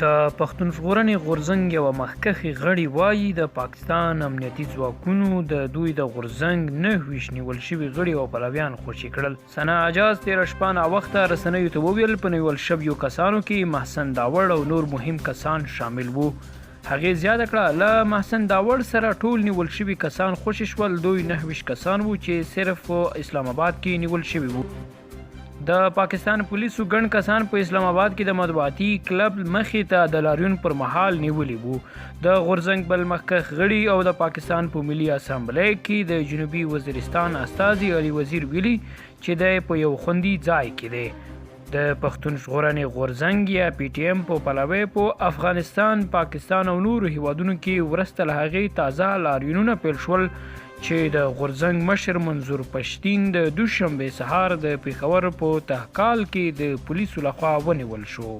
د پښتون ژغورنې غورځنګ یوه مخکښې غړي وایي د پاکستان امنیتي ځواکونو د دوی د غورځنګ 9 نیول شوي غړي او پلویان خوشي کړل. ثنا اجاز تېره شپه ناوخته رسنیو ته وویل په نیول شویو کسانو کې محسن داوړ او نور مهم کسان شامل وو. هغې زیاته کړه له محسن داوړ سره ټول نیول شوي کسان خوشي شول. دوی 9 کسان وو چې صرف اسلام آباد کې نیول شوي وو. د پاکستان پولیسو ګڼ کسان په اسلام آباد کې د مطبوعاتي کلب مخې ته د لاریون پر مهال نیولي وو. د غورځنګ بل مخکښ غړي او د پاکستان په ملي اسامبلۍ کې د جنوبي وزیرستان استازي علي وزیر ویلي چې دی په یو خوندي ځای کې دی. د پښتون ژغورنې غورځنګ یا پی ټي ایم په پلوی په افغانستان، پاکستان او نورو هیوادونو کې وروسته له هغې تازه لاریونونه پیل شول چې د غورځنګ مشر منظور پښتین د دوشنبې سهار د پېښور په تهکال کې د پولیسو لخوا ونیول شو.